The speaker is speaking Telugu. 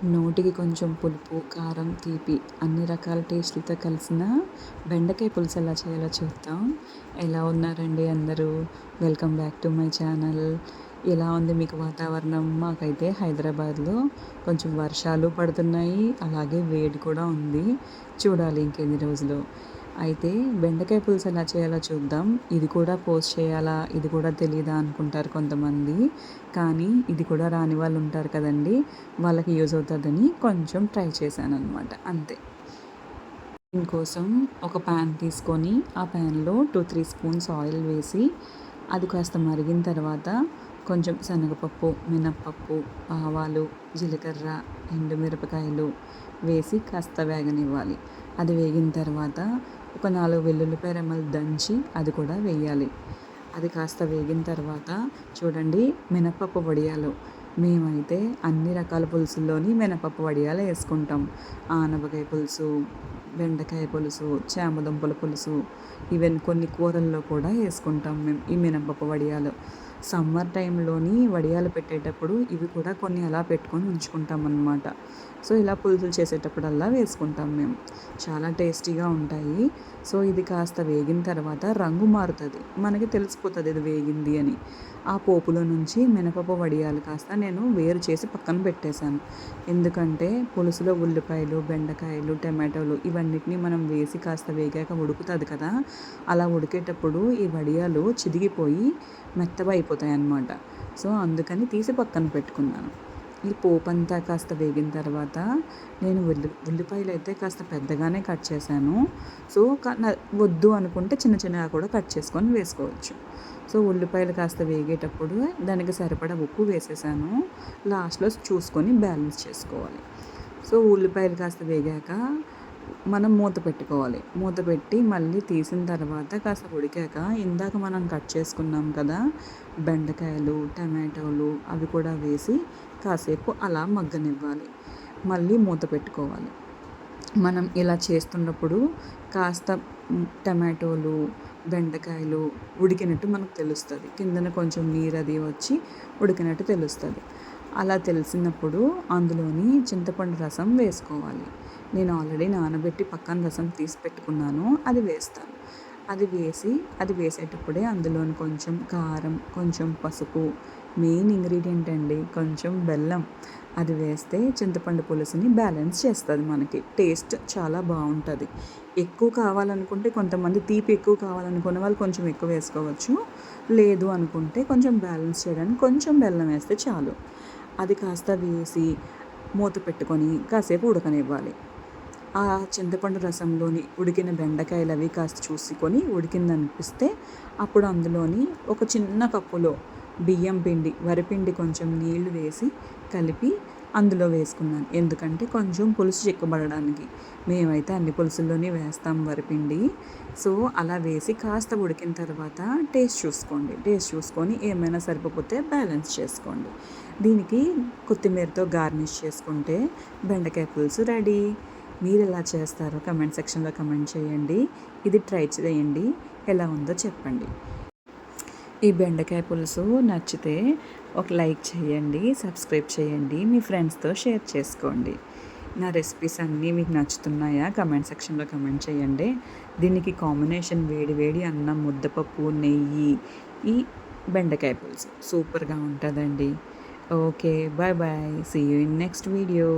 నోటికి కొంచెం పులుపు, కారం, తీపి అన్ని రకాల టేస్టులతో కలిసిన బెండకాయ పులుసు ఎలా చేయాలో చూద్దాం. ఎలా ఉన్నారండి అందరూ? Welcome back to my channel. ఎలా ఉంది మీకు వాతావరణం? మాకైతే హైదరాబాద్లో కొంచెం వర్షాలు పడుతున్నాయి, అలాగే వేడి కూడా ఉంది. చూడాలి ఇంకెన్ని రోజులు. అయితే బెండకాయ పులుసు ఎలా చేయాలో చూద్దాం. ఇది కూడా పోస్ట్ చేయాలా, ఇది కూడా తెలీదా అనుకుంటారు కొంతమంది. కానీ ఇది కూడా రాని వాళ్ళు ఉంటారు కదండి, వాళ్ళకి యూజ్ అవుతుందని కొంచెం ట్రై చేశానన్నమాట, అంతే. దీనికోసం ఒక ప్యాన్ తీసుకొని ఆ ప్యాన్లో 2-3 స్పూన్స్ ఆయిల్ వేసి అది కాస్త మరిగిన తర్వాత కొంచెం శనగపప్పు, మినప్పప్పు, ఆవాలు, జీలకర్ర, ఎండుమిరపకాయలు వేసి కాస్త వేగనివ్వాలి. అది వేగిన తర్వాత ఒక 4 వెల్లుల్లిపాయ రెమ్మలు దంచి అది కూడా వేయాలి. అది కాస్త వేగిన తర్వాత చూడండి, మినప్పప్పు వడియాలు. మేమైతే అన్ని రకాల పులుసుల్లోని మినపప్పు వడియాలు వేసుకుంటాం. ఆనపకాయ పులుసు, బెండకాయ పులుసు, చామదుంపల పులుసు, ఈవెన్ కొన్ని కూరల్లో కూడా వేసుకుంటాం మేము ఈ మినపప్పు వడియాలు. సమ్మర్ టైంలోని వడియాలు పెట్టేటప్పుడు ఇవి కూడా కొన్ని అలా పెట్టుకొని ఉంచుకుంటాం అన్నమాట. సో ఇలా పులుసులు చేసేటప్పుడల్లా వేసుకుంటాం మేము. చాలా టేస్టీగా ఉంటాయి. సో ఇది కాస్త వేగిన తర్వాత రంగు మారుతుంది, మనకి తెలిసిపోతుంది ఇది వేగింది అని. ఆ పోపులో నుంచి మినపప్పు వడియాలు కాస్త నేను వేరు చేసి పక్కన పెట్టేశాను. ఎందుకంటే పులుసులో ఉల్లిపాయలు, బెండకాయలు, టమాటోలు ఇవన్నిటిని మనం వేసి కాస్త వేగాక ఉడుకుతుంది కదా, అలా ఉడికేటప్పుడు ఈ వడియాలు చిదిగిపోయి మెత్తగా అయిపోతాయి అన్నమాట. సో అందుకని తీసి పక్కన పెట్టుకున్నాను. ఈ పోపు అంతా కాస్త వేగిన తర్వాత నేను ఉల్లిపాయలు అయితే కాస్త పెద్దగానే కట్ చేశాను. సో వద్దు అనుకుంటే చిన్న చిన్నగా కూడా కట్ చేసుకొని వేసుకోవచ్చు. సో ఉల్లిపాయలు కాస్త వేగేటప్పుడు దానికి సరిపడా ఉప్పు వేసేసాను. లాస్ట్లో చూసుకొని బ్యాలెన్స్ చేసుకోవాలి. సో ఉల్లిపాయలు కాస్త వేగాక మనం మూత పెట్టుకోవాలి. మూత పెట్టి మళ్ళీ తీసిన తర్వాత కాస్త ఉడికాక ఇందాక మనం కట్ చేసుకున్నాం కదా బెండకాయలు, టమాటోలు, అవి కూడా వేసి కాసేపు అలా మగ్గనివ్వాలి. మళ్ళీ మూత పెట్టుకోవాలి. మనం ఇలా చేస్తున్నప్పుడు కాస్త టమాటోలు, బెండకాయలు ఉడికినట్టు మనకు తెలుస్తుంది. కిందన కొంచెం నీరు అది వచ్చి ఉడికినట్టు తెలుస్తుంది. అలా తెలిసినప్పుడు అందులోని చింతపండు రసం వేసుకోవాలి. నేను ఆల్రెడీ నానబెట్టి పక్కన రసం తీసి పెట్టుకున్నాను, అది వేస్తాను. అది వేసేటప్పుడే అందులోని కొంచెం కారం, కొంచెం పసుపు, మెయిన్ ఇంగ్రీడియంట్ అండి కొంచెం బెల్లం. అది వేస్తే చింతపండు పులుసుని బ్యాలెన్స్ చేస్తుంది, మనకి టేస్ట్ చాలా బాగుంటుంది. ఎక్కువ కావాలనుకుంటే కొంతమంది తీపి ఎక్కువ కావాలనుకునే వాళ్ళు కొంచెం ఎక్కువ వేసుకోవచ్చు. లేదు అనుకుంటే కొంచెం బ్యాలెన్స్ చేయడానికి కొంచెం బెల్లం వేస్తే చాలు. అది కాస్త వేసి మూత పెట్టుకొని కాసేపు ఉడకనివ్వాలి. ఆ చింతపండు రసంలోని ఉడికిన బెండకాయలు అవి కాస్త చూసుకొని ఉడికిందనిపిస్తే అప్పుడు అందులోని ఒక చిన్న కప్పులో బియ్యం పిండి, వరిపిండి కొంచెం నీళ్లు వేసి కలిపి అందులో వేసుకున్నాను. ఎందుకంటే కొంచెం పులుసు చిక్కబడడానికి. మేమైతే అన్ని పులుసుల్లోనే వేస్తాం వరిపిండి. సో అలా వేసి కాస్త ఉడికిన తర్వాత టేస్ట్ చూసుకొని ఏమైనా సరిపోతే బ్యాలెన్స్ చేసుకోండి. దీనికి కొత్తిమీరతో గార్నిష్ చేసుకుంటే బెండకాయ పులుసు రెడీ. మీరు ఎలా చేస్తారో కమెంట్ సెక్షన్లో కమెంట్ చేయండి. ఇది ట్రై చేయండి, ఎలా ఉందో చెప్పండి. ఈ బెండకాయ పులుసు నచ్చితే ఒక లైక్ చేయండి, సబ్స్క్రైబ్ చేయండి, మీ ఫ్రెండ్స్తో షేర్ చేసుకోండి. నా రెసిపీస్ అన్నీ మీకు నచ్చుతున్నాయా? కమెంట్ సెక్షన్లో కమెంట్ చేయండి. దీనికి కాంబినేషన్ వేడి వేడి అన్నం, ముద్దపప్పు, నెయ్యి, ఈ బెండకాయ పులుసు సూపర్గా ఉంటుందండి. Okay, bye bye, see you in next video.